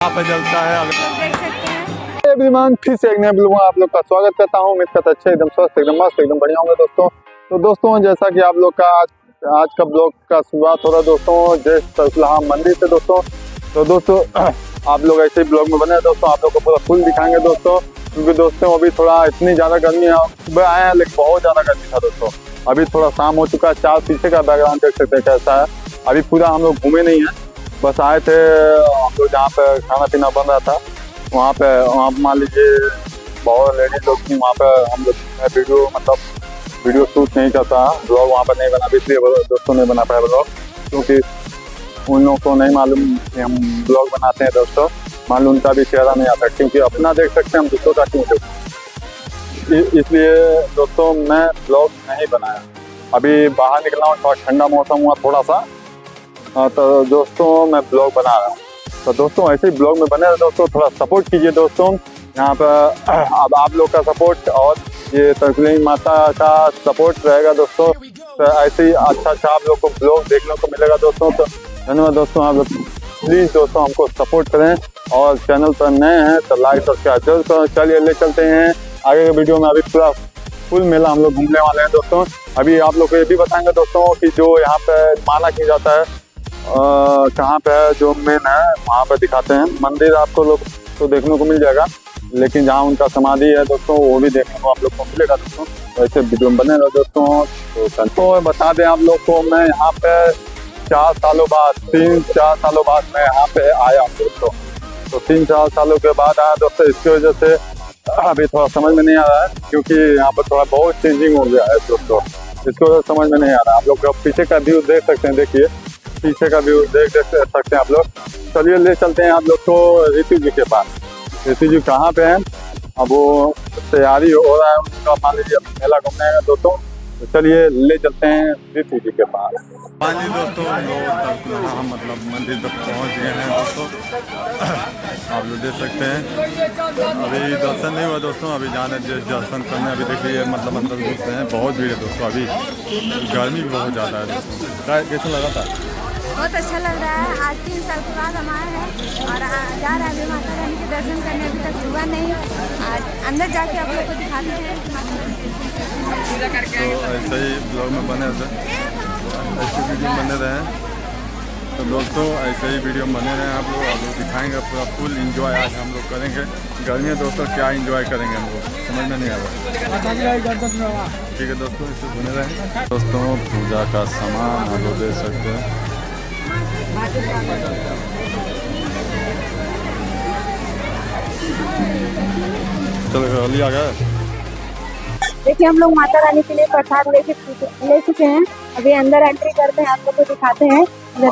पे जलता है देख सकते हैं। एवरीवन, फिर से एक नए ब्लॉग में आप लोग का स्वागत करता हूँ। उम्मीद करता अच्छे एकदम स्वस्थ एकदम मस्त एकदम बढ़िया होंगे दोस्तों। तो दोस्तों, जैसा कि आप लोग का आज का ब्लॉग का शुरुआत हो रहा है दोस्तों जय सरसलाहा मंदिर से दोस्तों। तो दोस्तों आप लोग ऐसे ही ब्लॉग में बने हैं दोस्तों, आप लोग को पूरा फुल दिखाएंगे दोस्तों, क्योंकि दोस्तों अभी थोड़ा इतनी ज़्यादा गर्मी है। सुबह आए हैं लेकिन बहुत ज़्यादा गर्मी था दोस्तों। अभी थोड़ा शाम हो चुका है, चार पीछे का बैकग्राउंड देख सकते हैं कैसा है। अभी पूरा हम लोग घूमे नहीं है, बस आए थे हम लोग जहाँ पे खाना पीना बन रहा था वहाँ पे मान लीजिए बहुत लेडीज लोग थी वहाँ पे। हम लोग वीडियो शूट नहीं करता, ब्लॉग वहाँ पर नहीं बना, इसलिए दोस्तों नहीं बना पाया ब्लॉग, क्योंकि उन लोगों को नहीं मालूम कि हम ब्लॉग बनाते हैं दोस्तों। मान लो उनका भी चेहरा नहीं आता, क्योंकि अपना देख सकते हैं हम दूसरों का क्यों देखते, इसलिए दोस्तों मैं ब्लॉग नहीं बनाया। अभी बाहर निकला हूँ, थोड़ा ठंडा मौसम हुआ थोड़ा सा, तो दोस्तों मैं ब्लॉग बना रहा हूँ। तो दोस्तों ऐसे ही ब्लॉग में बने रहे दोस्तों, थोड़ा सपोर्ट कीजिए दोस्तों। यहाँ पर अब आप लोग का सपोर्ट और ये तरकुलही माता का सपोर्ट रहेगा दोस्तों, तो ऐसे ही अच्छा आप लोग को ब्लॉग देखने को मिलेगा दोस्तों। तो धन्यवाद दोस्तों, आप लोग प्लीज़ दोस्तों हमको सपोर्ट करें, और चैनल पर नए हैं तो लाइक सब्सक्राइब जरूर करें। चलिए ले चलते हैं आगे के वीडियो में। अभी पूरा फुल मेला हम लोग घूमने वाले हैं दोस्तों। अभी आप लोग को ये भी बताएंगे दोस्तों कि जो यहाँ पे माना किया जाता है कहाँ पे है, जो मेन है वहाँ पे दिखाते हैं। मंदिर आपको लोग तो देखने को मिल जाएगा, लेकिन जहाँ उनका समाधि है दोस्तों वो भी देखने को आप लोग को मिलेगा दोस्तों। तो ऐसे वीडियो में बने रहो दोस्तों। तो बता दें आप लोग को, मैं यहाँ पे 3-4 सालों बाद मैं यहाँ पे आया हूँ दोस्तों। तो 3-4 सालों के बाद आया दोस्तों, इसकी वजह से अभी थोड़ा समझ में नहीं आ रहा है, क्योंकि यहाँ पर थोड़ा बहुत चेंजिंग हो गया है दोस्तों, इसकी वजह से समझ में नहीं आ रहा है। आप लोग पीछे का व्यू देख सकते हैं, देखिए पीछे का व्यू देख सकते हैं आप लोग। चलिए ले चलते हैं आप लोग को ऋतु जी के पास। ऋतु जी कहाँ पे हैं, अब वो तैयारी हो रहा है उनका, मान लीजिए मेला घूमने का दोस्तों। तो चलिए ले चलते हैं ऋतु जी के पास। मान लीजिए दोस्तों हम लोग हाँ मतलब मंदिर तक पहुंच गए हैं दोस्तों। आप लोग देख सकते हैं अभी दर्शन नहीं हुआ दोस्तों, अभी जाने दर्शन करने अभी देखिए मतलब अंदर घुस रहे हैं, बहुत भीड़ है दोस्तों। अभी गर्मी भी बहुत ज़्यादा है दोस्तों। कैसा लगा था? बहुत अच्छा लग रहा है। आज 3 साल के बाद हम आए हैं और जा रहे हैं अभी माता रानी के दर्शन करने। अभी तक हुआ नहीं, आज अंदर जाके आप लोग को दिखाते हैं। तो ऐसे ही ब्लॉग में बने थे, ऐसे वीडियो बने रहे। तो दोस्तों ऐसे ही वीडियो में बने रहे आप लोग दिखाएंगे पूरा फुल इंजॉय आज हम लोग करेंगे। गर्मी दोस्तों क्या इंजॉय करेंगे हम लोग समझ में नहीं आ रहा। ठीक है दोस्तों, इससे बने रहे दोस्तों। पूजा का सामान हम लोग देख सकते हैं। चलो लिया गया। देखिए हम लोग माता रानी के लिए प्रसाद ले चुके हैं। अभी अंदर एंट्री करते हैं, आप लोग को दिखाते हैं अंदर।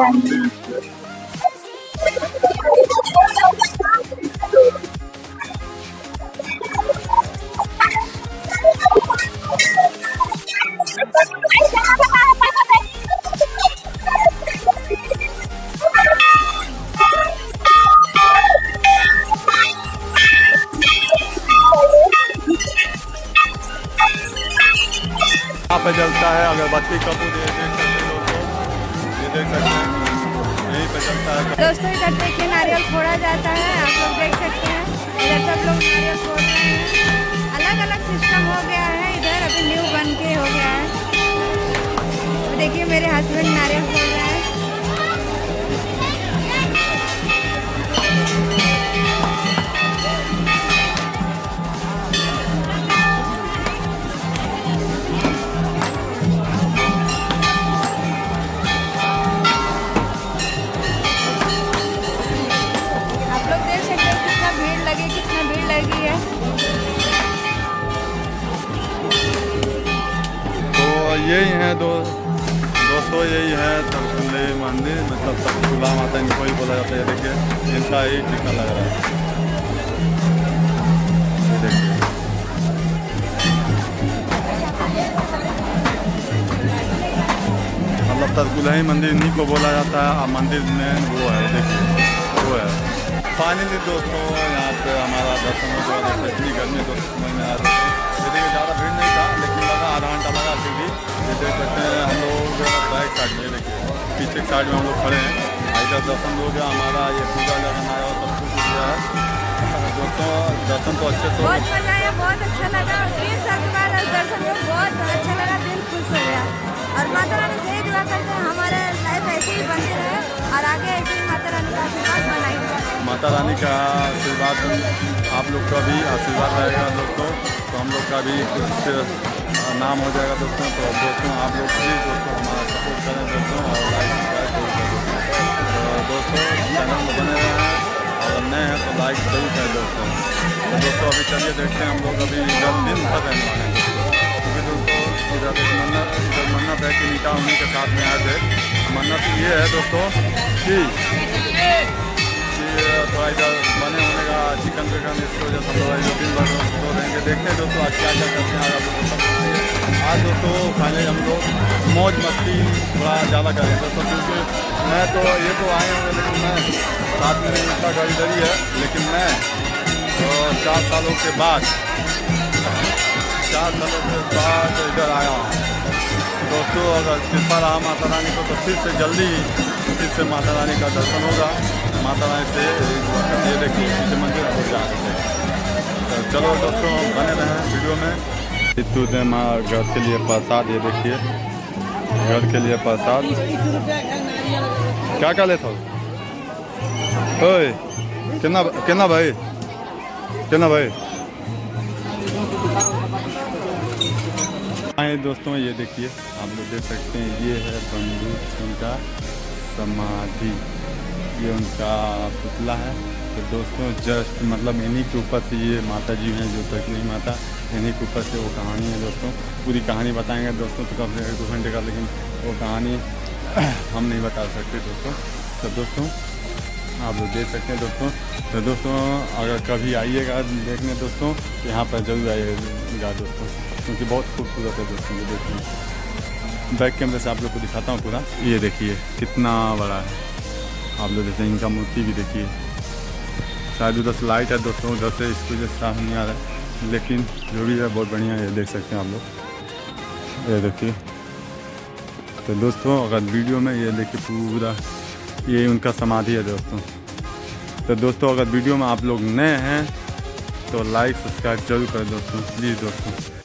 यहाँ पे जलता है अगरबत्ती का, ये देख सकते हैं दोस्तों, ये देख सकते हैं यहीं पे जलता है दोस्तों। इधर देखिए नारियल फोड़ा जाता है, आप लोग देख सकते हैं। इधर सब लोग नारियल फोड़ रहे हैं। अलग अलग सिस्टम हो गया है इधर, अभी न्यू बन के हो गया है। देखिए मेरे हस्बैंड नारियल फोड़ रहे हैं। कितना भीड़ लगी है। तो यही है दोस्तों, यही है तरकुलही मंदिर, मतलब तरकुलहा माता इनको ही बोला जाता है। देखिए इनका ही टीका लग रहा है, देखिए मतलब तरकुलही मंदिर इन्हीं को बोला जाता है। मंदिर में वो है, देखिए वो है। फाइनली दोस्तों यहाँ पे हमारा दर्शन हो गया। इतनी गर्मी दोस्तों समझ में आ रही है। देखिए ज़्यादा भीड़ नहीं था, लेकिन लगा आधा घंटा लगा सीधी। ये देख सकते हैं हम लोग बैक साइड में, देखिए पीछे साइड में हम लोग खड़े हैं। इधर दर्शन हो गया हमारा, ये पूजा जगह आया सब कुछ दोस्तों दर्शन तो अच्छे से बहुत मजा आया, बहुत अच्छा लगा। 3 साल के बाद दर्शन को बहुत अच्छा लगा, दिल खुश हो गया। और माता रानी से ही दुआ करते हैं हमारे लाइफ ऐसे ही बनते रहे और आगे ऐसे ही माता रानी का आशीर्वाद बनाई। माता रानी का आशीर्वाद आप लोग का भी आशीर्वाद रहेगा दोस्तों, तो हम लोग का भी कुछ नाम हो जाएगा दोस्तों। तो दोस्तों आप लोग प्लीज़ दोस्तों हमारा सपोर्ट करें दोस्तों, और लाइक सब्सक्राइब जरूर करें। तो दोस्तों चैनल में बने रहें, अगर नए हैं तो लाइक जरूर करें दोस्तों। तो दोस्तों अभी चलिए देखते हैं हम लोग अभी इधर दिन भर रहने वाले हैं दोस्तों, क्योंकि दोस्तों इधर मन्नत है कि निकाह उन्हीं के साथ में आए थे। मन्नत ये है दोस्तों कि थोड़ा इधर बने होने का चिकन विकन, इसकी वजह से हम लोग 2-3 बार तो रहेंगे। देखते हैं दोस्तों आज क्या क्या करते हैं। आज दोस्तों फाइनली हम लोग मौज मस्ती थोड़ा ज़्यादा करेंगे दोस्तों, क्योंकि मैं तो ये तो आए होंगे लेकिन मैं साथ में इसका घर इधर ही है, लेकिन मैं 4 सालों के बाद इधर आया हूँ दोस्तों। अगर कृपा रहा माता रानी को तो फिर से जल्दी फिर से माता रानी का दर्शन होगा। माता रानी से ये देखिए पीछे मंदिर हो जा सकते हैं। तो चलो दोस्तों बने रहें वीडियो में। सिद्धू दे माँ घर के लिए प्रसाद, ये देखिए घर के लिए प्रसाद। क्या क्या लेता हो ओए कितना भाई आए दोस्तों, ये देखिए आप लोग देख सकते हैं, ये है बंदूक उनका समाधि, ये उनका पुतला है। तो दोस्तों जस्ट मतलब इन्हीं के ऊपर से ये माता जी हैं जो तकनी माता, इन्हीं के ऊपर से वो कहानी है दोस्तों। पूरी कहानी बताएंगे दोस्तों तो कम से कम 2 घंटे का, लेकिन वो कहानी हम नहीं बता सकते दोस्तों। तो दोस्तों आप लोग देख सकते हैं दोस्तों। तो दोस्तों अगर कभी आइएगा देखने दोस्तों, तो यहाँ पर जरूर आइएगा दोस्तों, क्योंकि बहुत खूबसूरत है दोस्तों। ये देखिए बैक कैमरे से आप लोग को दिखाता हूँ पूरा, ये देखिए कितना बड़ा है। आप लोग देखते हैं इनका मूर्ति भी देखिए, शायद उधर से लाइट है दोस्तों, उधर से इसकी वजह से साफ नहीं आ रहा है, लेकिन जो भी है बहुत बढ़िया है। ये देख सकते हैं आप लोग, ये देखिए। तो दोस्तों अगर वीडियो में ये देखिए पूरा ये उनका समाधि है दोस्तों। तो दोस्तों अगर वीडियो में आप लोग नए हैं तो लाइक सब्सक्राइब जरूर करें दोस्तों, प्लीज़ दोस्तों।